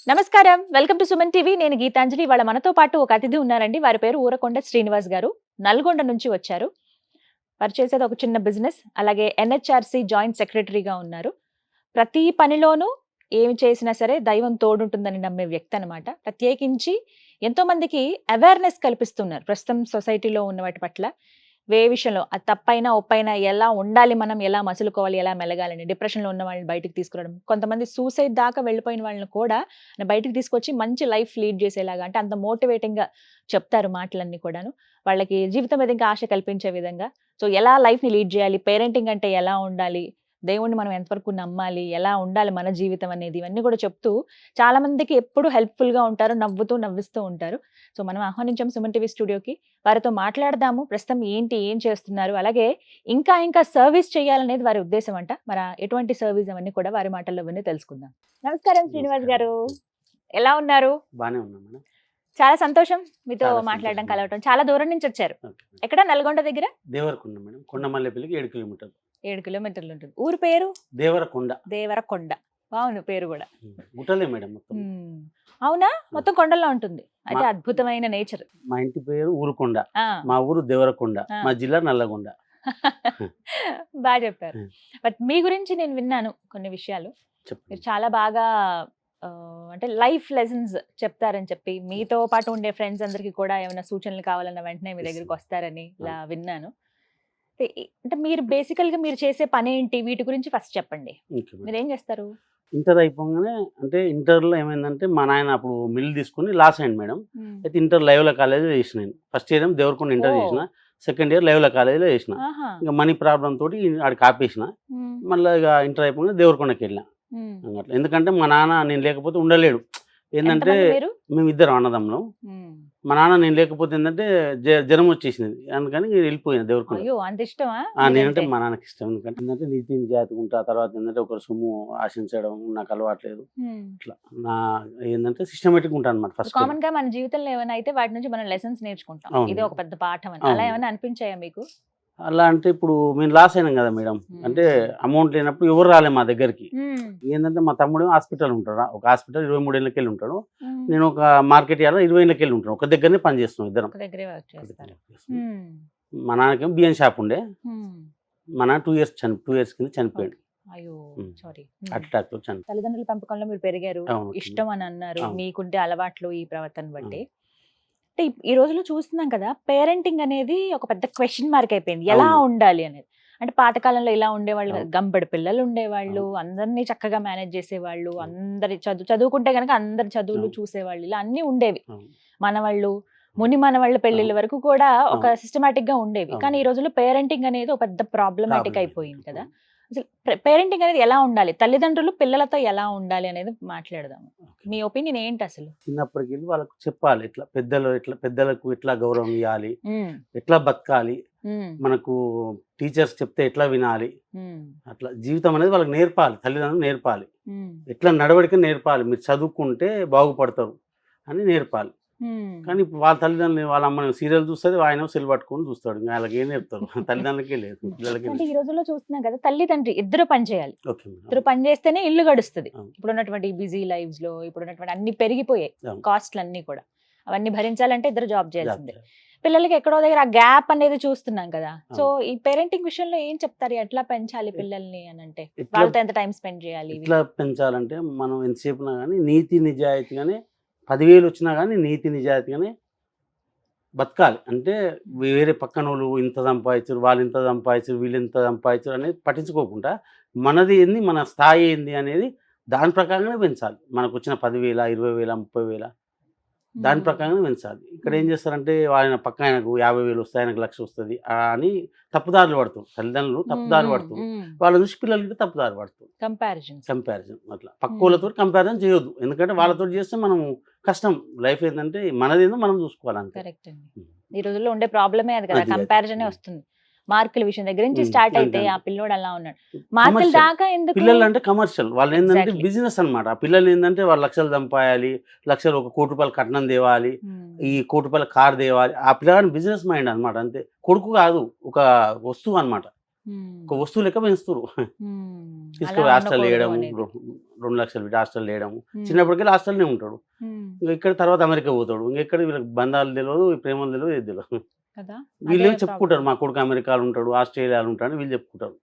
నమస్కారం. Welcome to Suman TV. నేను గీతాంజలి. వాళ్ళ మనతో పాటు ఒక అతిథి ఉన్నారండి. వారి పేరు ఊరకొండ శ్రీనివాస్ గారు. నల్గొండ నుంచి వచ్చారు. వారు చేసేది ఒక చిన్న బిజినెస్. అలాగే ఎన్‌హెచ్‌ఆర్‌సీ జాయింట్ సెక్రటరీగా ఉన్నారు. ప్రతి పనిలోనూ ఏమి చేసినా సరే దైవం తోడుంటుందని నమ్మే వ్యక్తి అనమాట. ప్రత్యేకించి ఎంతో మందికి అవేర్‌నెస్ కల్పిస్తున్నారు. ప్రస్తుతం సొసైటీలో ఉన్న వాటి పట్ల. ఏ విషయంలో అది తప్పైనా, ఒప్పైనా ఎలా ఉండాలి మనం, ఎలా మసులుకోవాలి, ఎలా మెలగాలని డిప్రెషన్‌లో ఉన్న వాళ్ళని బయటికి తీసుకురావడం. కొంతమంది సూసైడ్ దాకా వెళ్ళిపోయిన వాళ్ళని కూడా బయటికి తీసుకొచ్చి మంచి లైఫ్ లీడ్ చేసేలాగా అంటే అంత మోటివేటింగ్‌గా చెప్తారు మాటలన్నీ కూడాను. వాళ్ళకి జీవితం మీద ఇంకా ఆశ కల్పించే విధంగా. సో, ఎలా లైఫ్‌ని లీడ్ చేయాలి, పేరెంటింగ్ అంటే ఎలా ఉండాలి, దేవుడిని మనం ఎంతవరకు నమ్మాలి, ఎలా ఉండాలి మన జీవితం అనేది ఇవన్నీ కూడా చెప్తూ చాలా మందికి ఎప్పుడు హెల్ప్‌ఫుల్‌గా ఉంటారు. నవ్వుతూ, నవ్విస్తూ ఉంటారు. సో, మనం ఆహ్వానించాం సుమన్ టీవీ స్టూడియోకి. వారితో మాట్లాడదాము. ప్రస్తుతం ఏంటి, ఏం చేస్తున్నారు? అలాగే ఇంకా సర్విస్ చేయాలనేది వారి ఉద్దేశం అంట. మరి ఎటువంటి సర్విస్ అవన్నీ కూడా వారి మాటల్లో విని తెలుసుకుందాం. నమస్కారం శ్రీనివాస్ నమస్కారం. గారు. ఎలా ఉన్నారు? బానే ఉన్నా మేడం. చాలా సంతోషం మీతో చాలా మాట్లాడడం, సంతోషం. కలవటం. చాలా దూరం నుంచి వచ్చారు. Okay madam. ఎక్కడ? నల్గొండ దగ్గర? దేవరకొండ మేడం. కొండమల్లేపల్లికి 7 కిలోమీటర్లు. 7 కిలోమీటర్లు ఉంటుంది. ఊరు పేరు? దేవరకొండ. దేవరకొండ. బావుంది పేరు గూడా. గుట్టలే మేడం మొత్తం. అవునా? ఆ! మొత్తం కొండల్లో ఉంటుంది. మా అయితే అద్భుతమైన నేచర్. మా ఇంటి పేరు ఊరుకొండ. ఆ! మా ఊరు దేవరకొండ. ఆ! మా జిల్లా నల్లగొండ. బా చెప్పారు. హ్మ్. బట్ మీ గురించి నేను విన్నాను కొన్ని విషయాలు. మీరు చెప్పండి. చాలా బాగా అంటే లైఫ్ లెసన్స్ చెప్తారని చెప్పి, మీతో పాటు ఉండే ఫ్రెండ్స్ అందరికి కూడా ఏమైనా సూచనలు కావాలన్న వెంటనే మీ యెస్. దగ్గరికొస్తారని ఇలా అవును. విన్నాను. అంటే మీరు బేసికల్‌గా మీరు చేసే పనేంటి? వీటి గురించి ఫస్ట్ చెప్పండి. Okay madam. మీరేం చేస్తారు? ఇంటర్ అయిపోగానే అంటే ఇంటర్‌లో ఏమైందంటే మా నాయన అప్పుడు మిల్ తీసుకొని లాస్ అయిండు మేడం. హ్మ్. అయితే ఇంటర్ లైవ్‌ల కాలేజ్‌లో చేసిన నేను. ఫస్ట్ ఇయర్ ఏమో దేవరకొండ ఇంటర్ ఓహ్! చేసిన. సెకండ్ ఇయర్ లైవ్‌ల కాలేజ్‌లో చేసిన. ఆహా! ఇంక మనీ ప్రాబ్లమ్ తోటి ఆడికి ఆపేసిన. హ్మ్. మళ్ళా ఇగ ఇంటర్ అయిపోగానే దేవరకొండకెళ్ళిన. హ్మ్. అట్లా. ఎందుకంటే మా నాన్న నేను లేకపోతే ఉండలేడు. ఏందంటే ఎంతమంది మీరు? మేమిద్దరం అన్నదమ్ములం. హ్మ్. మా నాన్న నేను లేకపోతే ఏందంటే జ్వరం వచ్చేసింది. అందుకని వెళ్ళిపోయిన దేవరకొండ. అయ్యో! అంత ఇష్టమా నేనంటే మీరంటే? మా నాన్నకి ఇష్టం. ఎందుకంటే ఏందంటే నీతి నిజాయితీగా ఉంటా. తర్వాత ఏందంటే ఒకరి సొమ్ము ఆశించడం నాకు అలవాట్లేదు. హ్మ్. ఇట్లా నా ఏందంటే సిస్టమాటిక్‌గా ఉంటానన్నమాట ఫస్ట్‌కెళ్ళి. కామన్‌గా మన జీవితంలో ఏమైనా అయితే వాటి నుంచి మనం లెసన్స్ నేర్చుకుంటాం. అవును ఇదే మేడం. ఒక పెద్ద పాఠం అని. అలా అవును మేడం. ఏమైనా అనిపించాయా మీకు? అలా అంటే ఇప్పుడు మేము లాస్ అయినాం కదా మేడం. అంటే హ్మ్. అమౌంట్ లేనప్పుడు ఎవరు రాలే మా దగ్గరికి. హ్మ్. ఏందంటే మా తమ్ముడేమో హాస్పిటల్ ఉంటాడు. ఒక హాస్పిటల్ 23 ఏళ్ళకెళ్ళి ఉంటాడు. హ్మ్. నేను ఒక మార్కెట్ యార్డ్‌లో 20 ఏళ్ళకెళ్ళి ఉంటాను. ఒక దగ్గరనే పని చేస్తున్నాం ఇద్దరం. ఒక దగ్గరే వర్క్ ఒక దగ్గరనే చేస్తారు. వర్క్ చేస్తున్నాం. హ్మ్. మా నాన్నకేమో బియ్యం షాప్ ఉండే. హ్మ్. మా నాన్న 2 ఇయర్స్ కింద చనిపోయాడు. ఓకే. అయ్యో! హ్మ్. సారీ. హార్ట్ అటాక్‌తో చనిపోయాడు. తల్లిదండ్రుల పెంపకంలో మీరు పెరిగారు. అవును. ఇష్టం అని అన్నారు. అవును. మీకుండే అలవాట్లు ఈ ప్రవర్తన బట్టి. అవును. అంటే ఈ రోజుల్లో చూస్తున్నాం కదా! పేరెంటింగ్ అనేది ఒక పెద్ద క్వెషన్ మార్క్ అయిపోయింది. ఎలా అవును. ఉండాలి అనేది. అంటే పాతకాలంలో ఇలా ఉండేవాళ్ళు కాదు. అవును. గంపెడు పిల్లలు ఉండేవాళ్ళు. అవును. అందరిని చక్కగా మేనేజ్ చేసేవాళ్ళు. అవును. అందరి చదువుకుంటే గనక అందరి చదువులు అవును. చూసేవాళ్ళు. ఇలా అన్నీ ఉండేవి. అవును. మనవళ్ళు, ముని మనవళ్ళ పెళ్ళిళ్ళ అవును. వరకు కూడా ఒక అవును. సిస్టమాటిక్‌గా ఉండేవి. కానీ ఈ అవును. రోజుల్లో పేరెంటింగ్ అనేది ఒక పెద్ద ప్రాబ్లమాటిక్ ప్రాబ్లమ్ అయిపోయింది అయిపోయింది. కదా! అవును. అసలు పేరెంటింగ్ అనేది ఎలా ఉండాలి? తల్లిదండ్రులు పిల్లలతో ఎలా ఉండాలి అనేది మాట్లాడదాము. ఓకే. మీ ఒపీనియన్ ఏంటసలు? చిన్నప్పటికెళ్ళి వాళ్ళకి చెప్పాలి. పెద్దలకు ఎట్లా గౌరవం ఇయ్యాలి, హ్మ్. ఎట్లా బతకాలి, హ్మ్. మనకు టీచర్స్ చెప్తే ఎట్లా వినాలి. హ్మ్. అట్లా జీవితం అనేది వాళ్ళకి నేర్పాలి. తల్లిదండ్రులు నేర్పాలి. హ్మ్. ఎట్లా నడవడిక నేర్పాలి. మీరు చదువుకుంటే బాగుపడతారు అని నేర్పాలి. హ్మ్. కానీ ఇప్పుడు వాళ్ళ తల్లిదండ్రులు వాళ్ళ అమ్మనేమో సీరియల్ చూస్తది. ఆయనేమో సెల్ పట్టుకొని చూస్తాడు. ఇంక ఆళ్ళకేం నేర్పుతారు? తల్లిదండ్రులకే లేదు. పిల్లలకే అంటే లేదు. ఈ రోజుల్లో చూస్తున్నాం కదా! తల్లి, తండ్రి ఇద్దరు పని చేయాలి. Okay madam. ఇద్దరు అవును. పని చేస్తేనే ఇల్లు గడుస్తది. అవును. ఇప్పుడున్నటువంటి బిజీ లైఫ్స్‌లో ఇప్పుడున్నటువంటి అన్ని పెరిగిపోయాయి. అవును. కాస్ట్‌లన్నీ కూడా. అవన్నీ భరించాలంటే ఇద్దరు జాబ్ జాబ్ చేయాల్సిందే. చేయాలి. పిల్లలకి ఎక్కడో దగ్గర ఆ గ్యాప్ అనేది చూస్తున్నాం కదా! సో, అవును. ఈ పేరెంటింగ్ విషయంలో ఏం చెప్తారు? ఎట్లా పెంచాలి ఎ పిల్లల్ని అనంటే? ఎట్లా వాళ్ళతో ఎంత టైమ్ స్పెండ్ చేయాలి ఇవి? ఎట్లా పెంచాలంటే మనం ఎంతసేపునా గాని నీతి నిజాయితీగానే 10,000 వచ్చినా గాని నీతి నిజాయితీగానే బతకాలి. అంటే వేరే పక్కనోళ్ళు ఇంత సంపాదించుర్రు, వాళ్ళింత సంపాదించుర్రు, వీళ్ళింత సంపాదించుర్రు అనేది పట్టించుకోకుండా మనది ఏంది, మన స్థాయి ఏంది అనేది దాని ప్రకారంగానే పెంచాలి. మనకొచ్చిన 10,000, 20,000, 30,000 దాని హ్మ్. ప్రకారంగానే పెంచాలి. ఇక్కడేం హ్మ్. చేస్తారంటే ఆయన పక్కాయనకు 50,000 వస్తాయి, ఆయనకు 1,00,000 వస్తది అని తప్పుదారులు పడుతుర్రు. తల్లిదండ్రులు హ్మ్. తప్పుదారి హ్మ్. పడుతుర్రు. హ్మ్. వాళ్ళని చూసి పిల్లలు కూడా తప్పుదారి పడుతుర్రు. కంపారిజన్స్. కంపారిజన్ అట్లా. హ్మ్. పక్కోళ్ళతోటి కంపారిజన్ చేయొద్దు. ఎందుకంటే హ్మ్. వాళ్ళతోటి చేస్తే మనం కష్టం. లైఫ్ ఏందంటే మనదేందో మనం చూసుకోవాలి అంతే. కరెక్ట్ అండి. హ్మ్. ఈ రోజుల్లో ఉండే ప్రాబ్లమే అది కదా! అది. కంపారిజనే హ్మ్. వస్తుంది. మార్కుల విషయం దగ్గర నుంచి హ్మ్. స్టార్ట్ అంతే. అయితే ఆ అంతే. పిల్లోడు అలా ఉన్నాడు. మార్కుల కమర్షియల్. దాకా ఎందుకు? పిల్లలంటే కమర్షియల్. వాళ్ళేందంటే ఎగ్జాక్ట్‌లీ. బిజినెస్ అన్నమాట. ఆ పిల్లలేందంటే వాళ్ళు లక్షలు సంపాయాలి. లక్షలు ఒక రూ. 1,00,00,000 కట్నం తేవాలి. హ్మ్. ఈ రూ. 1,00,00,000 కార్ తేవాలి. ఆ పిల్లగాని బిజినెస్ మైండ్ అన్నమాట అంతే. కొడుకు కాదు. ఒక వస్తువు అన్నమాట. ఒక వస్తువు లెక్క పెంచుతారు. తీసుకుపోయి హాస్టల్ వేయడం, 2 లక్షలు పెట్టి హాస్టల్ వేయడం. చిన్నప్పటికెళ్ళి హాస్టల్నే ఉంటాడు. ఇంకా ఇక్కడ తర్వాత అమెరికా పోతాడు. ఇంకెక్కడ వీళ్ళకి బంధాలు తెలియదు, ప్రేమలు తెలియదు, ఏది తెలియదు. వీళ్ళేమో చెప్పుకుంటారు మా కొడుకు అమెరికాలో ఉంటాడు, ఆస్ట్రేలియాలో ఉంటాడు అని వీళ్ళు చెప్పుకుంటారు.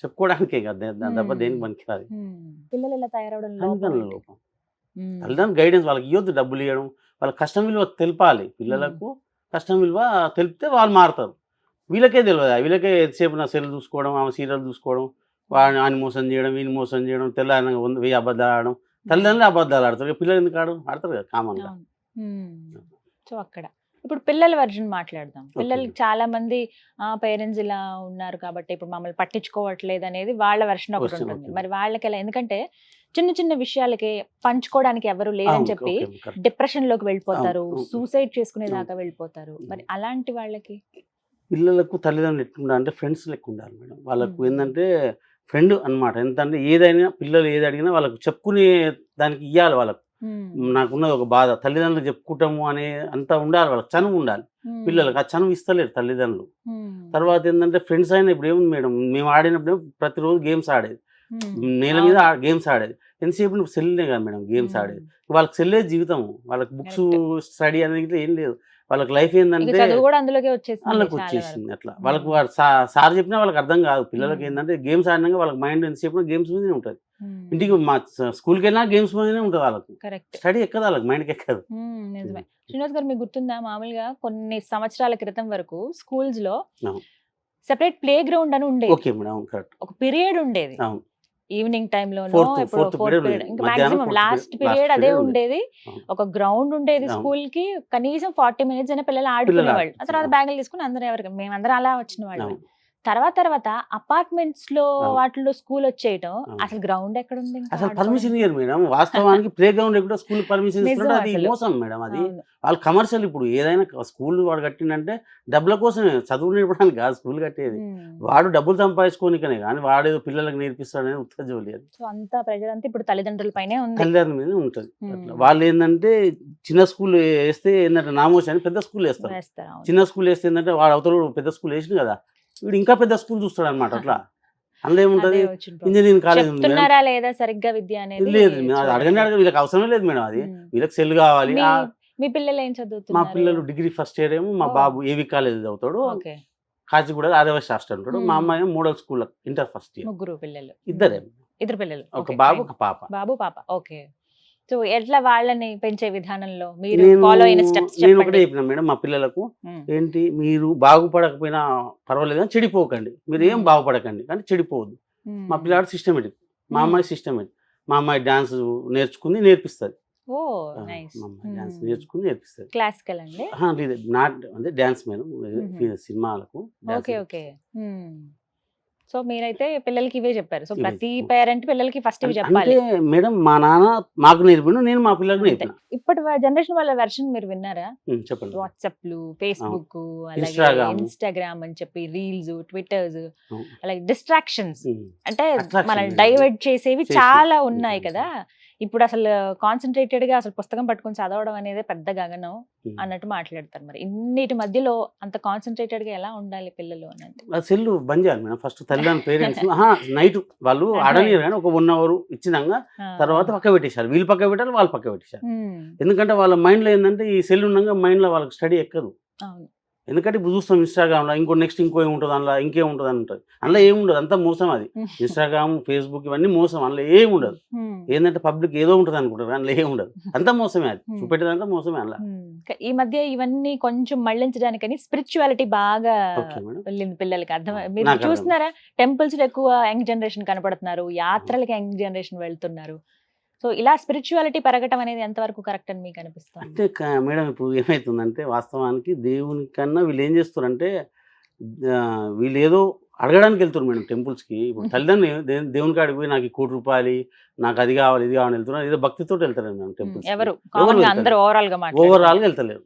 చెప్పుకోవడానికే కదా, దాని తప్ప దేనికి పనికిరాదు. పిల్లలు ఇలా తయారవడం తల్లిదండ్రుల లోపం. తల్లిదండ్రులు గైడెన్స్ వాళ్ళకి ఇవ్వద్దు, డబ్బులు ఇవ్వడం, వాళ్ళ కష్టం విలువ తెలపాలి. పిల్లలకు కష్టం విలువ తెలిపితే వాళ్ళు మారుతారు. వీళ్ళకే తెలియదు. వీళ్ళకే ఎంతసేపు నా సెల్ చూసుకోవడం, ఆమె సీరియల్ చూసుకోవడం, వాడిని మోసం చేయడం, వీని మోసం చేయడం, తెల్లారి 1000 అబద్ధాలు ఆడడం. తల్లిదండ్రులు అబద్ధాలు ఆడతారు, పిల్లలు ఎందుకు ఆడతారు కదా కామన్గా. సో అక్కడ ఇప్పుడు పిల్లల వర్జన్ మాట్లాడదాం. పిల్లలకి చాలా మంది పేరెంట్స్ ఇలా ఉన్నారు కాబట్టి ఇప్పుడు మమ్మల్ని పట్టించుకోవట్లేదు అనేది వాళ్ళ వర్షన్ ఒకటి ఉంటుంది. మరి వాళ్ళకి ఎలా, ఎందుకంటే చిన్న చిన్న విషయాలకి పంచుకోవడానికి ఎవరు లేదని చెప్పి డిప్రెషన్ లోకి వెళ్ళిపోతారు, సూసైడ్ చేసుకునే దాకా వెళ్ళిపోతారు. మరి అలాంటి వాళ్ళకి పిల్లలకు తల్లిదండ్రులు ఎట్లుండాలి అంటే ఫ్రెండ్స్ లెక్క ఉండాలి మేడం. వాళ్ళకు ఏంటంటే ఫ్రెండ్ అనమాట. ఎంతంటే ఏదైనా పిల్లలు ఏది అడిగినా వాళ్ళకు చెప్పుకునే దానికి ఇవ్వాలి. వాళ్ళకు నాకున్నది ఒక బాధ, తల్లిదండ్రులు చెప్పుకుంటాము అనే అంతా ఉండాలి. వాళ్ళకి చనువు ఉండాలి. పిల్లలకు ఆ చనువు ఇస్తలేరు తల్లిదండ్రులు. తర్వాత ఏంటంటే ఫ్రెండ్స్ అయినా ఇప్పుడు ఏముంది మేడం, మేము ఆడినప్పుడు ప్రతిరోజు గేమ్స్ ఆడేది, నేల మీద గేమ్స్ ఆడేది. ఎంతసేపు సెల్నే కదా మేడం గేమ్స్ ఆడేది. వాళ్ళకి సెల్లే జీవితం. వాళ్ళకి బుక్స్ స్టడీ అనేది ఏం లేదు. వాళ్ళకి లైఫ్ ఏంటంటే అందులోకి వచ్చేసింది. అట్లా వాళ్ళకు సార్ చెప్పినా వాళ్ళకి అర్థం కాదు. పిల్లలకి ఏంటంటే గేమ్స్ ఆడినాక వాళ్ళకి మైండ్ ఎంతసేపు గేమ్స్ మీదనే ఉంటుంది. ఇంటికి మా స్కూల్కి వెళ్ళినా గేమ్స్ మీదనే ఉంటుంది. వాళ్ళకు స్టడీ ఎక్కదు, వాళ్ళకి మైండ్కి ఎక్కదు. నిజమే. శ్రీనివాస్ గారు మీకు గుర్తుందా, మామూలుగా కొన్ని సంవత్సరాల క్రితం వరకు స్కూల్స్ లో సెపరేట్ ప్లే గ్రౌండ్ అని ఉండేది. Okay madam, correct. ఒక పీరియడ్ ఉండేది ఈవినింగ్ టైమ్ లో, లాస్ట్ పీరియడ్ అదే ఉండేది. ఒక గ్రౌండ్ ఉండేది స్కూల్ కి, కనీసం 40 minutes అయినా పిల్లలు ఆడుకునేవాళ్ళు. ఆ తర్వాత బ్యాగులు తీసుకుని అందరూ ఎవరికి మేమందరం అలా వచ్చిన వాళ్ళు. తర్వాత అపార్ట్మెంట్స్ లో వాటిలో స్కూల్ వచ్చేయటం, అసలు గ్రౌండ్ ఎక్కడ ఉంది, అసలు పర్మిషన్ ఇయ్యరు మేడం. వాస్తవానికి ప్లే గ్రౌండ్ ఎక్కడ స్కూల్ పర్మిషన్ ఇస్తుంటే అది మోసం మేడం. అది వాళ్ళు కమర్షియల్. ఇప్పుడు ఏదైనా స్కూల్ వాడు కట్టిందంటే డబ్బుల కోసమే, చదువు నేర్పడానికి కాదు స్కూల్ కట్టేది. వాడు డబ్బులు సంపాదించుకోనికనే కానీ వాడేదో పిల్లలకు నేర్పిస్తాడనేది ఉత్తజం లేదు. సో అంతా ప్రెజర్ అంతా ఇప్పుడు తల్లిదండ్రుల పైనే ఉంది, తల్లిదండ్రుల మీద ఉంటుంది. వాళ్ళు ఏంటంటే చిన్న స్కూల్ వేస్తే ఏంటంటే నామోషి అని పెద్ద స్కూల్ వేస్తారు. చిన్న స్కూల్ వేస్తే ఏంటంటే వాడు అవతల పెద్ద స్కూల్ వేసింది కదా, వీడు ఇంకా పెద్ద స్కూల్ చూస్తాడు అనమాట. అట్లా అందులో ఏముంటది, ఇంజనీరింగ్ కాలేజ్ లేదా సరిగ్గా విద్య అనేది లేదు. అడగండి వీళ్ళకి అవసరమే లేదు మేడం. అది వీళ్ళకి సెల్ కావాలి. మీ పిల్లలు ఏం చదువుతారు? మా పిల్లలు డిగ్రీ ఫస్ట్ ఇయర్ ఏమో, మా బాబు ఏవి కాలేజ్ చదువుతాడు, కాచిగూడ ఆదివాసి హాస్టల్ ఉంటాడు. మా అమ్మాయి model school inter first year. ముగ్గురు పిల్లలు? ఇద్దరు పిల్లలు, ఒక బాబు ఒక పాప. బాబు పాప. ఓకే. సో ఎట్లా వాళ్ళని పెంచే విధానంలో మీరు ఫాలో అయిన స్టెప్స్ చెప్పండి. నేను ఒకటే చెప్పిన మేడం మా పిల్లలకు, ఏంటి మీరు బాగుపడకపోయినా పర్వాలేదు అని చెడిపోకండి. మీరు ఏం బాగుపడకండి కానీ చెడిపోవద్దు. మా పిల్లాడు సిస్టమేటిక్, మా అమ్మాయి సిస్టమేటిక్. మా అమ్మాయి డాన్స్ నేర్చుకుంది, నేర్పిస్తుంది. డాన్స్ నేర్చుకుని నేర్పిస్తుంది. క్లాసికల్ అండి? నాట్ అంటే డాన్స్ మేడం, సినిమాలకు. Okay okay. సో మీరైతే పిల్లలకి ఇవే చెప్పారు. సో ప్రతి పేరెంట్ పిల్లలకి ఫస్ట్ ఇవి చెప్పాలి మేడం. మా నాన్న మాకు నేర్పిండు, నేను మా పిల్లలకు నేర్పిన. ఇప్పటి జనరేషన్ వాళ్ళ వెర్షన్ మీరు విన్నారా? చెప్పండి. వాట్సాప్లు, ఫేస్బుక్, అలాగే ఇన్స్టాగ్రామ్ అని చెప్పి రీల్స్, ట్విట్టర్స్, అలాగే డిస్ట్రాక్షన్స్, అంటే మనల్ని డైవర్ట్ చేసేవి చాలా ఉన్నాయి కదా. ఇప్పుడు అసలు కాన్సన్ట్రేటెడ్ గా అసలు పుస్తకం పట్టుకొని చదవడం అనేది పెద్ద గగనం అన్నట్టు మాట్లాడతారు. మరి ఇన్నిటి మధ్యలో అంత కాన్సన్ట్రేటెడ్ గా ఎలా ఉండాలి పిల్లలు అని అంటే? సెల్ బంద్ చేయాలి మేడం ఫస్ట్. తల్లిదండ్రులు పేరెంట్స్ నైట్ వాళ్ళు ఆడనీరు కానీ ఒక 1 hour ఇచ్చినాక తర్వాత పక్క పెట్టేశారు. వీళ్ళు పక్క పెట్టారు, వాళ్ళు పక్క పెట్టేశారు. ఎందుకంటే వాళ్ళ మైండ్ లో ఏంటంటే ఈ సెల్ ఉండగా మైండ్ లో వాళ్ళకి స్టడీ ఎక్కదు. ఎందుకంటే ఇప్పుడు చూస్తాం ఇన్స్టాగ్రామ్లో నెక్స్ట్ ఇంకో ఏముంటుంది, అందులో ఇంకేముంటుంది అని ఉంటుంది. అందులో ఏముండదు, అంతా మోసం. అది ఇన్స్టాగ్రామ్, ఫేస్బుక్ ఇవన్నీ మోసం. అందులో ఏముండదు. ఏంటంటే పబ్లిక్ ఏదో ఉంటుంది అనుకుంటారు, అందులో ఏముండదు, అంతా మోసమే. అది చూపెట్టేదంతా మోసమే. అందులో ఈ మధ్య ఇవన్నీ కొంచెం మళ్ళించడానికని స్పిరిచువాలిటీ బాగా వెళ్ళింది పిల్లలకి. అర్థం మీరు చూస్తున్నారా? టెంపుల్స్ ఎక్కువ యంగ్ జనరేషన్ కనపడుతున్నారు, యాత్రలకి యంగ్ జనరేషన్ వెళ్తున్నారు. సో ఇలా స్పిరిచువాలిటీ పెరగటం అనేది ఎంతవరకు కరెక్ట్ అని మీకు అనిపిస్తుంది? అంటే మేడం ఇప్పుడు ఏమవుతుందంటే వాస్తవానికి దేవుని కన్నా వీళ్ళు ఏం చేస్తారంటే వీళ్ళు ఏదో అడగడానికి వెళ్తారు మేడం టెంపుల్స్కి. ఇప్పుడు తల్లిదండ్రులు దేవుని కాడికి పోయి నాకు 1 కోటి రూపాయలు, నాకు అది కావాలి, ఇది కావాలని వెళ్తున్నారు. ఏదో భక్తితో వెళ్తారు మేడం టెంపుల్స్. ఓవరాల్గా వెళ్తలేరు.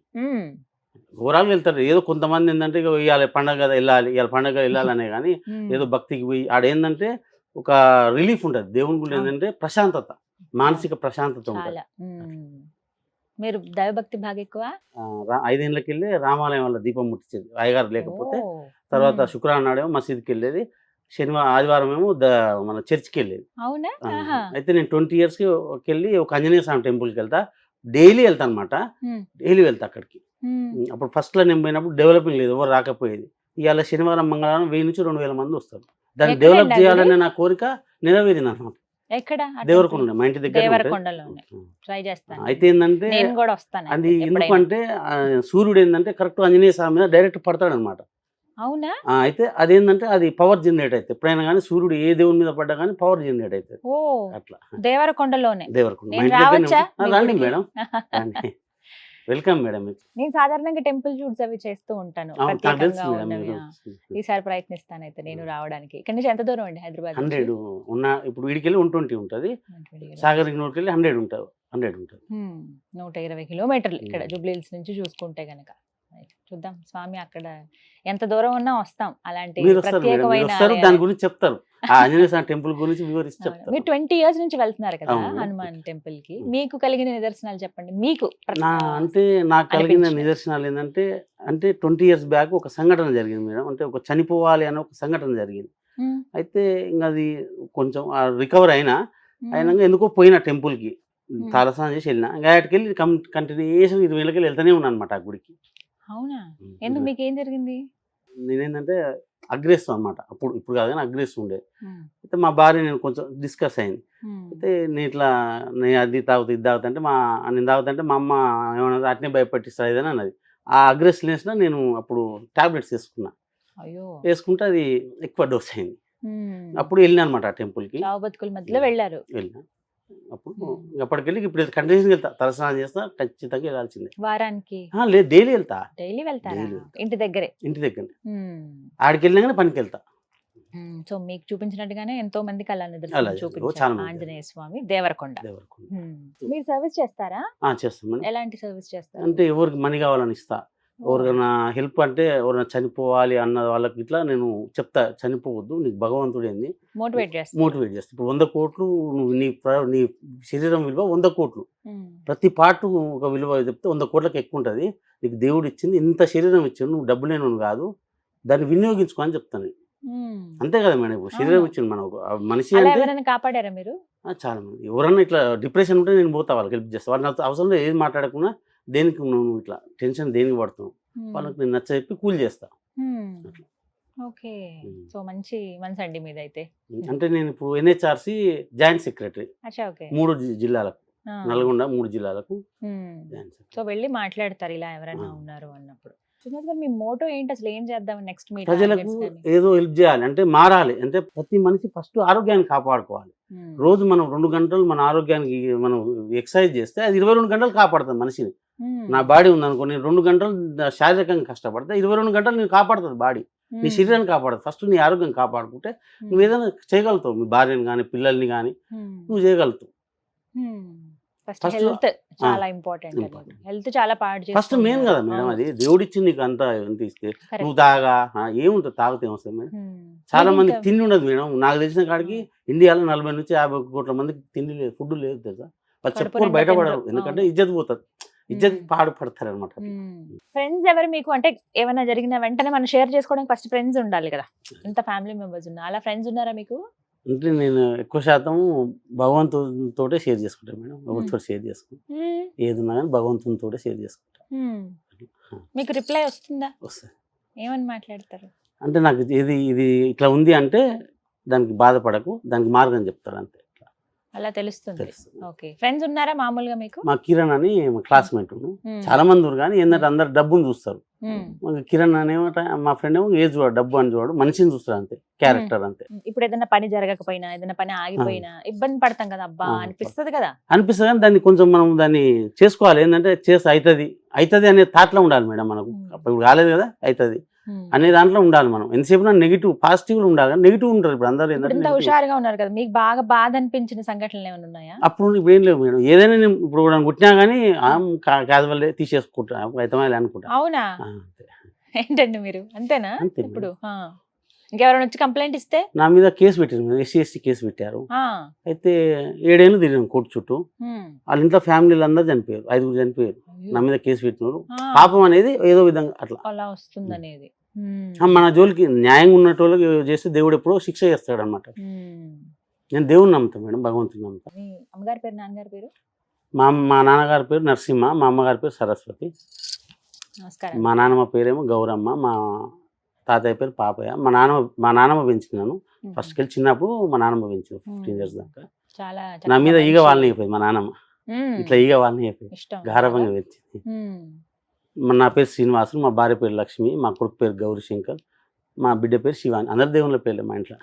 ఓవరాల్గా వెళ్తారు. ఏదో కొంతమంది ఏంటంటే ఇవాళ పండగ కదా వెళ్ళాలి, ఇవాళ పండగ వెళ్ళాలనే కానీ ఏదో భక్తికి పోయి ఆడేందంటే ఒక రిలీఫ్ ఉంటుంది. దేవుని గుడి ఏంటంటే ప్రశాంతత, మానసిక ప్రశాంతత ఉంటుంది. మీరు దైవభక్తి బాగా ఎక్కువ? 5 ఏళ్ళకి వెళ్ళి రామాలయం వల్ల దీపం ముట్టించేది అయ్యగారు లేకపోతే. తర్వాత మ్మ్. శుక్రవారం నాడేమో మసీద్కి వెళ్ళేది, శనివారం ఆదివారం ఏమో మన చర్చ్కి వెళ్ళేది. అవునా? ఆ, ఆహా. అయితే నేను 20 ఇయర్స్కి వెళ్ళి ఒక ఆంజనేయ స్వామి టెంపుల్కి వెళ్తా, డైలీ వెళ్తా అనమాట. మ్మ్. డైలీ వెళ్తా అక్కడికి. మ్మ్. అప్పుడు ఫస్ట్లో నేను పోయినప్పుడు డెవలపింగ్ లేదు, ఎవరు రాకపోయేది. ఇవాళ శనివారం మంగళవారం 1000 నుంచి 2000 మంది వస్తారు. దాన్ని ఎక్కడండి డెవలప్ ఆ గుడి? చేయాలనే నా కోరిక నెరవేరింది అనమాట. ఎక్కడ ఆ టెంపుల్? దేవరకొండ మా ఇంటి దగ్గర దేవరకొండలోనే. ట్రై చేస్తాను, అయితే ఏంటంటే నేను కూడా వస్తాను అది అయితే ఎప్పుడైనా. ఎందుకంటే సూర్యుడు ఏంటంటే కరెక్ట్ ఆంజనేయ స్వామి మీద డైరెక్ట్ పడతాడు అనమాట. అవునా? అయితే అదేంటంటే అది పవర్ జనరేట్ అవుతుంది. ఎప్పుడైనా కానీ సూర్యుడు ఏ దేవుని మీద పడ్డా కానీ పవర్ జనరేట్ అవుతుంది. ఓ, అట్లా దేవరకొండలోనే. దేవరకొండ మా నేను ఇంటి దగ్గరనే రావచ్చా ఉంటుంది. మీ రండి గుడికి? మేడం, రండి. Welcome madam. నేను సాధారణంగా టెంపుల్ షూట్స్ అవి చేస్తూ ఉంటాను, నాకు తెలుసు ప్రత్యేకంగా మేడం. ఉన్నవి. మీరు ఈసారి ప్రయత్నిస్తాను అయితే నేను రావడానికి. ఇక్కడ నుంచి ఎంత దూరం అండి హైదరాబాద్ నుంచి? 100 ఉన్న ఇప్పుడు వీడికి వెళ్ళి 120 ఉంటుంది, 120 సాగర్ ఇగ్నోర్కి వెళ్ళి 100 ఉంటుంది. 100 ఉంటుంది. 120 కిలోమీటర్లు ఇక్కడ జూబ్లీ హిల్స్ నుంచి చూసుకుంటే గనక. చూద్దాం స్వామి, అక్కడ ఎంత దూరం ఉన్నా వస్తాం. అలాంటి మీరు వస్తారు మేడం, మీరు ప్రత్యేకమైన వస్తారు, ఆలయాలు. దాని గురించి చెప్తారు. ఆ ఆంజనేయ స్వామి టెంపుల్ గురించి వివరించి అవును. చెప్తారు. మీరు 20 ఇయర్స్ నుంచి వెళ్తున్నారు కదా అవును. హనుమాన్ టెంపుల్ కి. మీకు కలిగిన నిదర్శనాలు చెప్పండి. మీకు అంటే నాకు కలిగిన అనిపించినవి. నిదర్శనాలు ఏంటంటే, అంటే 20 ఇయర్స్ బ్యాక్ ఒక సంఘటన జరిగింది మేడం. అంటే ఒక చనిపోవాలి అనే ఒక సంఘటన జరిగింది. ఉమ్, అయితే ఇంకా అది కొంచెం రికవర్ అయినా ఉమ్, అయినాక ఎందుకో పోయిన టెంపుల్కి ఉమ్. తలస్నానం చేసి వెళ్ళిన. ఇంకా అక్కడికి వెళ్ళి కంటిన్యూషన్ 20 ఏళ్ళకి వెళ్తూనే ఉన్నాను అనమాట ఆ గుడికి. అవునా? ఎందుకు, మీకు ఏం జరిగింది? నేనేంటంటే అగ్రెసివ్ అనమాట. ఇప్పుడు కాదు కానీ అగ్రెసివ్ ఉండే. ఉమ్, అయితే మా భార్య నేను కొంచెం డిస్కస్ అయింది. ఉమ్, అయితే నేను అది తాగుతా ఇది తాగుతుంటే నేను తాగుతుంటే మా అమ్మ ఏమన్నది, అట్నే భయపెట్టిస్తా ఇదని అన్నది. ఆ అగ్రెసివ్నెస్లో నేను అప్పుడు టాబ్లెట్స్ వేసుకున్నా. అయ్యో. వేసుకుంటే అది ఎక్కువ డోస్ అయింది. ఉమ్. అప్పుడు వెళ్ళిన అనమాట ఆ టెంపుల్కి. చావు బతుకుల మధ్యలో వెళ్ళారు. వెళ్ళిన అప్పుడు అప్పటికెళ్ళి ఇప్పుడు కంటిన్యూస్గా వెళ్తా, తలస్నానం చేస్తా, ఖచ్చితంగా వెళ్ళాల్సిందే. వారానికి లేదు, డైలీ వెళ్తా. డైలీ వెళ్తారా? డైలీ. ఇంటి దగ్గరే. ఇంటి దగ్గర ఆడికి వెళ్ళినాగానే పనికి వెళ్తా. సో మీకు చూపించినట్టుగానే ఎంతో మందికి అలా అలాగే. నిదర్శనం చాలా చూపించారు మంది. ఆంజనేయ స్వామి దేవరకొండ. దేవరకొండ. మీరు సర్వీస్ చేస్తారా? చేస్తాం మేడం. ఎలాంటి సర్వీస్ చేస్తారు? అంటే ఎవరికి మనీ కావాలని ఇస్తా, ఎవరికైనా హెల్ప్ అంటే ఎవరైనా చనిపోవాలి అన్న వాళ్ళకి ఇట్లా నేను చెప్తా, చనిపోవద్దు, నీకు భగవంతుడు ఏంది మోటివేట్ చేస్తారు. మోటివేట్ చేస్తా. ఇప్పుడు 100 కోట్లు నువ్వు నీ శరీరం విలువ 100 కోట్లు. ప్రతి పార్ట్ ఒక విలువ చెప్తే 100 కోట్లకు ఎక్కువ ఉంటుంది. నీకు దేవుడు ఇచ్చింది, ఇంత శరీరం ఇచ్చింది, నువ్వు డబ్బు లేను కాదు, దాన్ని వినియోగించుకో అని చెప్తాను. అంతే కదా మేడం, ఇప్పుడు శరీరం ఇచ్చింది మనకు మనిషి అలా అంటే. ఎవరైనా కాపాడారా మీరు? చాలా మంది ఎవరన్నా ఇట్లా డిప్రెషన్ ఉంటే నేను పోతా, వాళ్ళకి హెల్ప్ చేస్తా. వాళ్ళ అవసరం లేదు, ఏది మాట్లాడకుండా దేనికి నువ్వు ఇట్లా టెన్షన్ దేనికి పడుతున్నావు, వాళ్ళకి నేను నచ్చ చెప్పి కూల్ చేస్తా. ఓకే. సో మంచి మనసు అండి మీదైతే. అంటే నేను ఇప్పుడు ఎన్హెచ్ఆర్సి జాయింట్ సెక్రటరీ అచ్చా, ఓకే. 3 జిల్లాలకు, నల్గొండ 3 జిల్లాలకు జాయింట్ సో సెక్రటరీ. వెళ్ళి మాట్లాడతారు ఇలా ఎవరైనా ఉన్నారు అన్నప్పుడు. సునీల్ గారు, మీ మోటో ఏంటి అసలు? ఏం చేద్దాం నెక్స్ట్? మీ ప్రజలకు ఏదో హెల్ప్ చేయాలి, అంటే మారాలి, అంటే ప్రతి మనిషి ఫస్ట్ ఆరోగ్యాన్ని కాపాడుకోవాలి. రోజు మనం 2 గంటలు మన ఆరోగ్యానికి మనం ఎక్సర్సైజ్ చేస్తే అది 22 గంటలు కాపాడుతుంది మనిషిని. నా బాడీ ఉందనుకో, నేను 2 గంటలు శారీరకంగా కష్టపడితే 22 గంటలు నేను కాపాడుతుంది బాడీ, నీ శరీరాన్ని కాపాడుతుంది. ఫస్ట్ నీ ఆరోగ్యం కాపాడుకుంటే నువ్వు ఏదైనా చేయగలుగుతావు, మీ భార్యని కానీ పిల్లల్ని కానీ నువ్వు చేయగలుగుతావు. ఫస్ట్ హెల్త్ చాలా ఇంపార్టెంట్. హెల్త్ చాలా పాడు ఫస్ట్ మెయిన్ కదా మేడం, అది దేవుడిచ్చి నీకు అంతా ఎంత ఇస్తే నువ్వు తాగా ఏముంటుంది, తాగితే ఏమొస్తుంది మేడం. చాలా మందికి తిండి ఉండదు మేడం. నాకు తెలిసిన కాడికి ఇండియాలో 40 నుంచి 50 కోట్ల మందికి తిండి లేదు, ఫుడ్ లేదు తెలుసా. వాళ్ళు చెప్పుకొని బయటపడరు, ఎందుకంటే ఇజ్జత్ పోతుంది, ఇజ్జత్ పాడుపడతారు అనమాట. ఫ్రెండ్స్ ఎవరు మీకు? అంటే ఏమైనా జరిగిన వెంటనే మనం షేర్ చేసుకోవడానికి ఫస్ట్ ఫ్రెండ్స్ ఉండాలి కదా, ఇంత ఫ్యామిలీ మెంబర్స్ ఉన్నా, అలా ఫ్రెండ్స్ ఉన్నారా మీకు? అంటే నేను ఎక్కువ శాతం భగవంతునితోటే షేర్ చేసుకుంటాను మేడం, ఎవరితో షేర్ చేసుకుంటాను. ఏది ఉన్నా కానీ భగవంతునితోటే షేర్ చేసుకుంటాను. మీకు రిప్లై వస్తుందా? వస్తుంది. ఏమని మాట్లాడతారు? అంటే నాకు ఇది ఇట్లా ఉంది అంటే దానికి బాధపడకు, దానికి మార్గం చెప్తారు, అంతే. అలా తెలుస్తుంది. ఓకే. ఫ్రెండ్స్ ఉన్నారా మామూలుగా మీకు? మా కిరణ్ అని మా క్లాస్మేట్ చాలా మంది ఉన్నారు, కానీ ఏంటంటే అందరు డబ్బుని చూస్తారు. కిరణ్ అనేమాట మా ఫ్రెండ్ ఏమో ఏజ్ చూడు, డబ్బు అని చూడు, మనిషిని చూస్తారు, అంతే, క్యారెక్టర్ అంతే. ఇప్పుడు ఏదైనా పని జరగకపోయినా, ఏదైనా పని ఆగిపోయినా ఇబ్బంది పడతాం కదా, అబ్బా అనిపిస్తుంది కదా. అనిపిస్తుంది, కానీ దాన్ని కొంచెం మనం దాన్ని చేసుకోవాలి. ఏంటంటే అవుతుంది అనే థాట్లో ఉండాలి మేడం మనకు. ఇప్పుడు కాలేదు కదా, అవుతుంది అనే దాంట్లో ఉండాలి మనం. ఎంతసేపు నెగిటివ్, పాజిటివ్ ఉండాలి, కానీ నెగిటివ్ ఉంటారు ఇప్పుడు అందరూ. ఇంత హుషారుగా ఉన్నారు కదా, మీకు బాగా బాధ అనిపించిన సంఘటనలు ఏమైనా ఉన్నాయా? అప్పుడు ఇప్పుడు ఏం లేవు మేడం, ఏదైనా నేను ఇప్పుడు కుట్టినా కానీ క్యాజువల్ తీసేసుకుంటా, అయితే అనుకుంటా. అవునా? ఏంటండి మీరు అంతేనా? ఇప్పుడు ఇంకెవరైనా వచ్చి కంప్లైంట్ ఇస్తే నా మీద కేసు పెట్టారు, SC/ST కేసు పెట్టారు. అయితే 7 ఏళ్ళు తిరిగాను కోర్టు చుట్టూ. వాళ్ళ ఇంట్లో ఫ్యామిలీలు అందరూ చనిపోయారు, 5 చనిపోయారు. నా మీద కేసు పెట్టినారు. పాపం అనేది ఏదో విధంగా అట్లా అలా వస్తుంది అనేది. మన జోలికి న్యాయంగా ఉన్నటోళ్ళకి చేస్తే దేవుడు ఎప్పుడో శిక్ష చేస్తాడు అనమాట. నేను దేవుని నమ్ముతాను మేడం, భగవంతుని నమ్ముతాను. మీ అమ్మగారి పేరు నాన్నగారి పేరు? మా నాన్నగారి పేరు నరసింహ, మా అమ్మగారి పేరు సరస్వతి. నమస్కారం. మా నాన్నమ్మ పేరేమో గౌరమ్మ, మా తాతయ్య పేరు పాపయ్య. మా నాన్నమ్మ పెంచినాను ఫస్ట్కి వెళ్ళి, చిన్నప్పుడు మా నాన్నమ్మ పెంచాను 15 years దాకా. చాలా నా మీద చక్కగా ఈగ మంచి వాళ్ళని అయిపోయింది మా నాన్నమ్మ, ఇట్లా ఈగ వాళ్ళని అయిపోయింది, ఇష్టం గారభంగా పెంచింది. నా పేరు శ్రీనివాసులు, మా భార్య పేరు లక్ష్మి, మా కొడుకు పేరు గౌరీశంకర్, మా బిడ్డ పేరు శివాని. అందరు దేవుళ్ళ పేర్లే మా ఇంట్లో.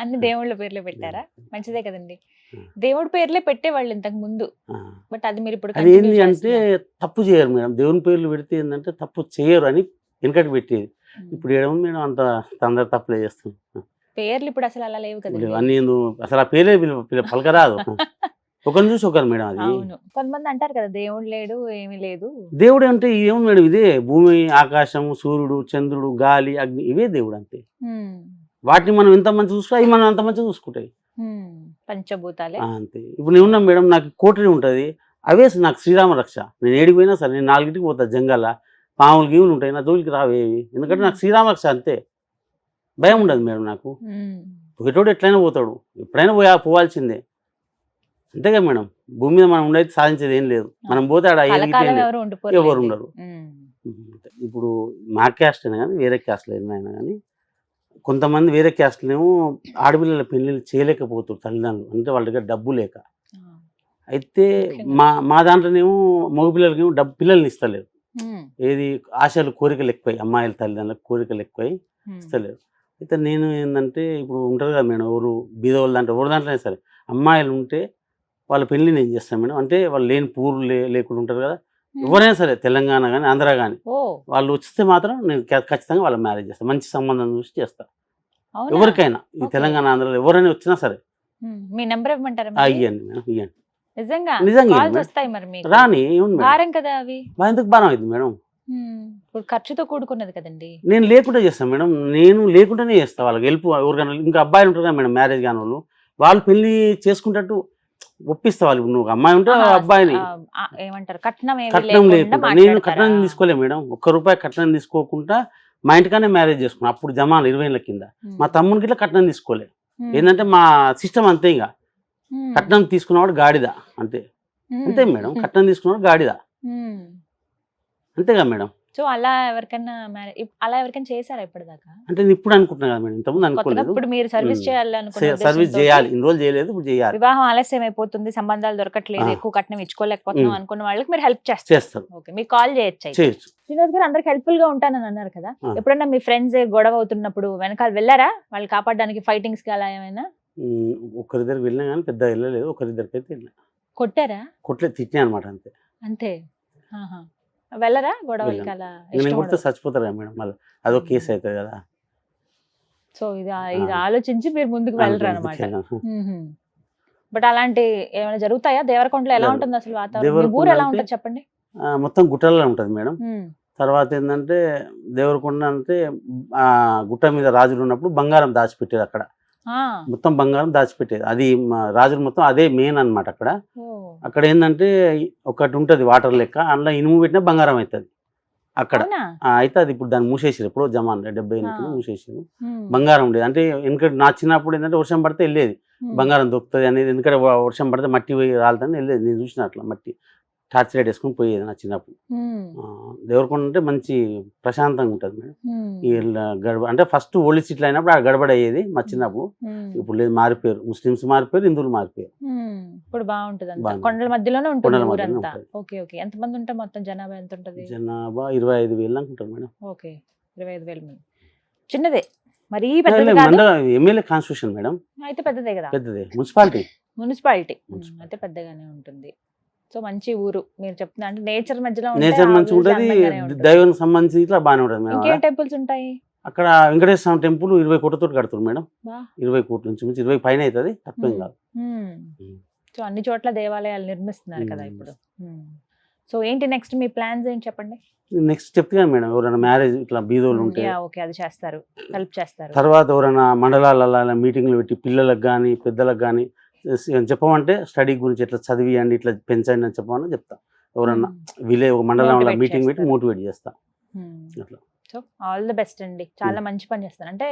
అన్ని దేవుళ్ళ పేర్లే పెట్టారా? మంచిదే కదండి, దేవుడి పేర్లే పెట్టేవాళ్ళు ఇంతకు ముందు, బట్ అది మీరు ఇప్పుడు అది ఏంటి అంటే తప్పు చేయరు మేడం, దేవుని పేర్లు పెడితే ఏంటంటే తప్పు చేయరు అని వెనకటి పెట్టేది. ఇప్పుడు ఏముంది మేడం, అంత అందరు తప్పులే చేస్తాం. పేర్లు ఇప్పుడు అసలు అలా లేవు కదండి. అన్ని అసలు ఆ పేరే పలకరాదు, ఒకరిని చూసి ఒకరు మేడం. అది అవును, కొంతమంది అంటారు కదా దేవుడు లేడు ఏమీ లేదు. దేవుడు అంటే ఏముంది మేడం, ఇదే భూమి, ఆకాశం, సూర్యుడు, చంద్రుడు, గాలి, అగ్ని, ఇవే దేవుడు అంతే. వాటిని మనం ఎంత మంచి చూసుకుంటే అవి మనం అంత మంచిగా చూసుకుంటాయి, పంచభూతాలే అంతే. ఇప్పుడు నేను ఉన్నాను మేడం, నాకు కోటరీ ఉంటుంది, అవే నాకు శ్రీరామ రక్ష. నేను ఏడిపోయినా సరే, నేను 4ంటికి పోతా జంగల్లా, పాములు గీవులు ఉంటాయి, నా జోలికి రావేవి, ఎందుకంటే నాకు శ్రీరామ రక్ష అంతే. భయం ఉండదు మేడం నాకు. పోయేటోడు ఎట్లయినా పోతాడు, ఎప్పుడైనా పోవాల్సిందే, అంతేగా మేడం. భూమి మీద మనం ఉండేది సాధించేది ఏం లేదు, మనం పోతే ఆడ ఎవరు ఉండరు. ఇప్పుడు మా క్యాస్ట్ అయినా కానీ వేరే క్యాస్ట్లో అయినా కానీ కొంతమంది వేరే క్యాస్ట్లేమో ఆడపిల్లల పెళ్ళిళ్ళు చేయలేకపోతారు తల్లిదండ్రులు, అంటే వాళ్ళ దగ్గర డబ్బు లేక. అయితే మా దాంట్లోనేమో మగపిల్లలకేమో పిల్లల్ని ఇస్తలేరు. ఏది ఆశలు, కోరికలు ఎక్కువై, అమ్మాయిల తల్లిదండ్రులకు కోరికలు ఎక్కువై ఇస్తలేరు. అయితే నేను ఏంటంటే, ఇప్పుడు ఉంటారు కదా మేడం, ఎవరు బీదవాళ్ళ దాంట్లో ఎవరి దాంట్లో సరే అమ్మాయిలు ఉంటే వాళ్ళ పెళ్ళి నేను చేస్తాను మేడం. అంటే వాళ్ళు లేని పూర్లు లేకుండా ఉంటారు కదా, ఎవరైనా సరే, తెలంగాణ కానీ ఆంధ్ర కానీ, వాళ్ళు వస్తే మాత్రం నేను ఖచ్చితంగా వాళ్ళ మ్యారేజ్ చేస్తాను, మంచి సంబంధం చూసి చేస్తాను. ఎవరికైనా ఈ తెలంగాణ ఆంధ్రలో ఎవరైనా వచ్చినా సరే. మీ నెంబర్ ఇవ్వమంటారా? ఇవ్వండి మేడం, ఇవ్వండి. నిజంగా రాని ఎందుకు భారం అయింది మేడం, ఖర్చుతో కూడుకున్నది కదండి. నేను లేకుండా చేస్తాను మేడం, నేను లేకుండానే చేస్తాను. వాళ్ళకి హెల్ప్ ఎవరికైనా, ఇంకా అబ్బాయిలు ఉంటారు కదా మేడం, మ్యారేజ్ కాని వాళ్ళు పెళ్లి చేసుకుంటట్టు ఒప్పిస్తా. వాళ్ళు నువ్వు అమ్మాయి ఉంటే అబ్బాయిని ఏమంటారు, కట్నం లేకుండా. నేను కట్నం తీసుకోలే మేడం, ₹1 కట్నం తీసుకోకుండా మా ఇంటికానే మ్యారేజ్ చేసుకున్నాను. అప్పుడు జమానా 20 ఏళ్ళ కింద. మా తమ్మునికి ఇట్లా కట్నం తీసుకోలే, ఏంటంటే మా సిస్టమ్ అంతే. ఇక కట్నం తీసుకున్నవాడు గాడిద, అంతే అంతే మేడం. కట్నం తీసుకున్నవాడు గాడిద, అంతేగా మేడం. సో అలా ఎవరికైనా చేశారా ఇప్పటిదాకా? అంటే నేను ఇప్పుడు అనుకుంటున్నా కదా మేడం, ఇంతకుముందు అనుకోలేదు. ఇప్పుడు మీరు సర్వీస్ సర్వీస్ చేయాలి, ఇన్ని రోజులు చేయలేదు, ఇప్పుడు చేయాలి. వివాహం ఆలస్యం అయిపోతుంది, సంబంధాలు దొరకట్లేదు, ఎక్కువ కట్నం ఇచ్చుకోలేకపోతున్నాం అనుకున్న వాళ్ళకి మీరు హెల్ప్ చేస్తారు. ఓకే, మీకు కాల్ చేయొచ్చు. శ్రీనివాస్ గారు అందరికి హెల్ప్ఫుల్ గా ఉంటానని అన్నారు కదా, ఎప్పుడన్నా మీ ఫ్రెండ్స్ గొడవ అవుతున్నప్పుడు వెనకాల వెళ్ళారా వాళ్ళు కాపాడడానికి, ఫైటింగ్స్ కి అలా ఏమైనా? ఒకరిద్దరికి వెళ్ళినా కానీ పెద్ద వెళ్ళలేదు, ఒకరిద్దరికి అయితే వెళ్ళా. కొట్టారా? కొట్టలేదు, తిట్టినా అనమాట, అంతే. అంతే, వెళ్ళరా గొడవలకి? కొడితే చచ్చిపోతారు కదా మేడం, మళ్ళీ అదొక కేసు అవుతుంది కదా. సో ఇది ఆలోచించి మీరు ముందుకు వెళ్ళరు అనమాట. బట్ అలాంటి ఏమైనా జరుగుతాయా దేవరకొండలో? ఎలా ఉంటుంది అసలు వాతావరణం, ఊరు ఎలా ఉంటుంది చెప్పండి? మొత్తం గుట్టల్లో ఉంటుంది మేడం. తర్వాత ఏంటంటే దేవరకొండ అంటే గుట్ట మీద రాజులు ఉన్నప్పుడు బంగారం దాచిపెట్టేది, అక్కడ మొత్తం బంగారం దాచిపెట్టేది. అది రాజులు మొత్తం అదే మెయిన్ అనమాట. అక్కడ ఏంటంటే ఒకటి ఉంటుంది వాటర్ లెక్క, అందులో ఇనుము పెట్టినా బంగారం అవుతుంది అక్కడ. అయితే అది ఇప్పుడు దాన్ని మూసేసారు, ఎప్పుడో జమాన్ 70 ఏళ్ళకి మూసేసారు. బంగారం ఉండేది. అంటే ఎందుకంటే నా చిన్నప్పుడు ఏంటంటే వర్షం పడితే వెళ్ళేది, బంగారం దొరుకుతుంది అనేది. ఎందుకంటే వర్షం పడితే మట్టి రాలుతుంది వెళ్ళేది, నేను చూసిన అట్లా మట్టి టార్చ్ లైట్ వేసుకుని పోయేది నా చిన్నప్పుడు. దేవరకొండ అంటే మంచి ప్రశాంతంగా ఉంటుంది మేడం. ఈ గడబ అంటే ఫస్ట్ ఓల్డ్ సిటీలో అయినప్పుడు ఆ గడబడ అయ్యేది మా చిన్నప్పుడు. ఇప్పుడు లేదు, మారిపోయారు, ముస్లిమ్స్ మారిపోయారు, హిందువులు మారిపోయారు. ఇప్పుడు బాగుంటుంది, కొండల మధ్యలోనే ఉంటుంది ఊరంతా. ఓకే ఓకే, ఎంతమంది ఉంటారు మొత్తం జనాభా? ఎంత ఉంటుంది జనాభా? 25,000 అనుకుంటారు మేడం. ఓకే, 25,000 మంది. చిన్నదే, మరీ పెద్దది. ఎమ్మెల్యే కాన్స్టిట్యూషన్ మేడం, అయితే పెద్దదే కదా. పెద్దదే, మున్సిపాలిటీ అయితే పెద్దగానే ఉంటుంది. సో మంచి ఊరు మీరు చెప్తున్నా, అంటే నేచర్ మధ్యలో నేచర్ మంచిగా ఉంటుంది, దైవానికి సంబంధించి ఇట్లా బాగానే ఉంటుంది మేడం. ఇంకే టెంపుల్స్ ఉంటాయి అక్కడ? వెంకటేశ్వర స్వామి టెంపుల్ 20 కోట్లతో కడుతుంది మేడం. 20 కోట్ల నుంచి 20 పైన అవుతుంది, తక్కువ కాదు. సో అన్ని చోట్ల దేవాలయాలు నిర్మిస్తున్నారు కదా ఇప్పుడు. సో ఏంటి నెక్స్ట్ మీ ప్లాన్స్ ఏంటి చెప్పండి? నెక్స్ట్ చెప్తే మేడం, ఎవరైనా మ్యారేజ్ ఇట్లా బీదోళ్ళు ఉంటే ఓకే అది చేస్తారు, హెల్ప్ చేస్తారు. తర్వాత ఎవరైనా మండలాల మీటింగ్లు పెట్టి పిల్లలకు కానీ పెద్దలకు కానీ చెప్పమంటే స్టడీ గురించి ఎట్లా చదివియండి, ఇట్లా పెంచండి అని చెప్పమని చెప్తా. ఎవరన్నా ఒక మండలంలో మీటింగ్ పెట్టి మోటివేట్ చేస్తా. అట్లా సో ఆల్ ది బెస్ట్ అండి. చాలా మంచి పని చేస్తారు. అంటే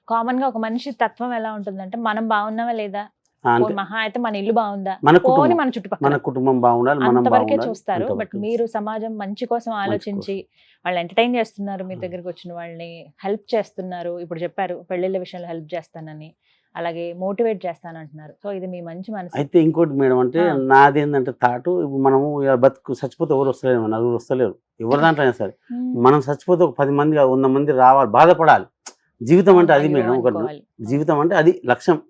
కామన్ గా ఒక మనిషి తత్వం ఎలా ఉంటుందంటే మనం బాగున్నావా లేదా, అంటే పోనీ మహా అయితే మన ఇల్లు బాగుందా, మన పోనీ కుటుంబం మన మన చుట్టుపక్కల కుటుంబం బాగుండాలి, మనం అంతవరకే బాగుండాలి, చూస్తారు. బట్ అంతవరకే మీరు సమాజం మంచి కోసం ఆలోచించి వాళ్ళు ఎంటర్టైన్ చేస్తున్నారు, మీ ఆ. దగ్గరికి వచ్చిన వాళ్ళని హెల్ప్ చేస్తున్నారు. ఇప్పుడు చెప్పారు పెళ్లిళ్ళ విషయంలో హెల్ప్ చేస్తానని, అలాగే మోటివేట్ చేస్తానంటున్నారు. సో ఇది మీ మంచి మనసు. అయితే ఇంకోటి మేడం అంటే ఆ. నాది ఏంటంటే థాటు, ఇప్పుడు మనము ఇలా బతుకు చచ్చిపోతే ఎవరు వస్తలేరు, నలుగురు వస్తలేరు, ఎవరి దాంట్లో అయినా సరే. మ్మ్. మనం చచ్చిపోతే ఒక 10 మంది 100 మంది రావాలి, బాధపడాలి. జీవితం అంటే అది అయ్యో మేడం. ఒక అనుకోవాలి. జీవితం అంటే అది లక్ష్యం.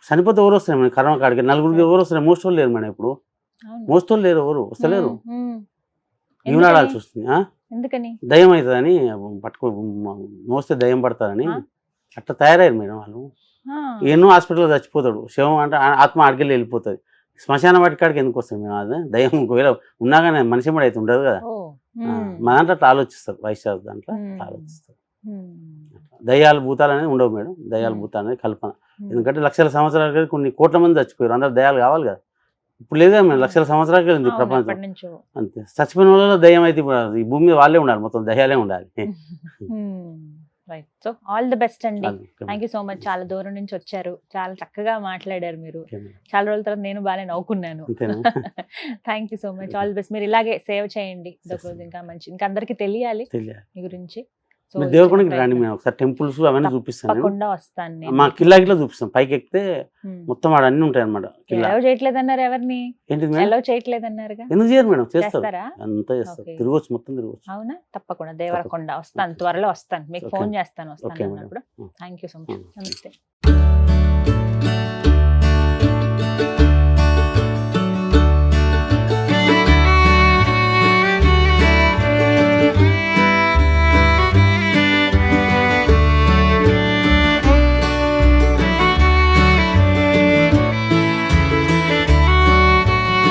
చనిపోతే ఎవరు వస్తారు మేడం కరోనా కాడికి, నలుగురికి ఎవరు వస్తారు, మోస్ట్ లేరు మేడం. ఇప్పుడు అవును. మోస్ట్ లేరు, ఎవరు వస్తలేరు, మ్మ్. మ్మ్. ఈవినాడాల్సి వస్తుంది. ఎందుకని దయ్యం అవుతుందని పట్టుకో, మోస్తే దయ్యం పడతారని ఆ? అట్లా తయారయ్యారు మేడం వాళ్ళు. ఆ. ఎన్నో హాస్పిటల్లో చచ్చిపోతాడు, శవం అంటే ఆత్మ ఆడికెళ్ళి వెళ్ళిపోతుంది. శ్మశాన వాటి కాడికి ఎందుకు వస్తుంది మేము? అదే దయ్యం ఒకవేళ ఉన్నా కానీ మనిషి కూడా అయితే ఉండదు కదా. ఓ. ఆ, మ్మ్. మా దాంట్లో అట్లా ఆలోచిస్తారు, వైశ్యాస్ దాంట్లో మ్మ్. ఆలోచిస్తారు. మ్మ్. దయ్యాలు భూతాలు అనేది ఉండవు మేడం, దయ్యాలు మ్మ్. భూతాలు అనేది కల్పన. మ్మ్. ఎందుకంటే లక్షల సంవత్సరాల క్రితం కొన్ని కోట్ల మంది చచ్చిపోయారు, అందరు దయ్యాలు కావాలి కదా. ఇప్పుడు లేదా మేము లక్షల సంవత్సరాల క్రితం అవును, ప్రపంచం. ఎప్పటి నుంచో. అంతే, చచ్చిపోయిన వాళ్ళలో దయ్యం అయితే ఇప్పుడు ఈ భూమి మీద వాళ్ళే ఉండాలి, మొత్తం దయ్యాలే ఉండాలి. Right. So all the best అండి. అది, థ్యాంక్ యూ సో మచ్. చాలా దూరం నుంచి వచ్చారు, చాలా చక్కగా మాట్లాడారు మీరు. Okay madam. చాలా రోజుల తర్వాత నేను బాగానే నవ్వుకున్నాను. అంతేనా? Thank you so much. All the best. మీరు ఇలాగే సేవ్ చేయండి. చేస్తాను. రోజు ఇంకా మంచి, ఇంకా అందరికీ తెలియాలి తెలియాలి. మీ గురించి. సో మీరు దేవరకొండకి రండి, మేము ఒకసారి టెంపుల్స్ అవన్నీ చూపిస్తాను. నేను తప్పకుండా వస్తాను నేను. మా కిల్లా గిట్లా చూపిస్తాం, పైకి ఎక్కితే మ్మ్. మొత్తం ఆడ అన్ని ఉంటాయి అనమాట. కిల్లా ఎలవ్ చేయట్లేదన్నారు ఎవరిని? ఏంటిది మేడం? ఎలవ్ చేయట్లేదన్నారుగా, ఎందుకు చేయరు మేడం? చేస్తారు, చేస్తారా? అంతా చేస్తారు, ఓకే. తిరగవచ్చు, మొత్తం తిరగవచ్చు. అవునా? తప్పకుండా దేవరకొండ వస్తాను, ఓకే. త్వరలో వస్తాను, మీకు ఓకే. ఫోన్ చేస్తాను వస్తాను ఓకే మేడం. అన్నప్పుడు. Thank you so much. నమస్తే.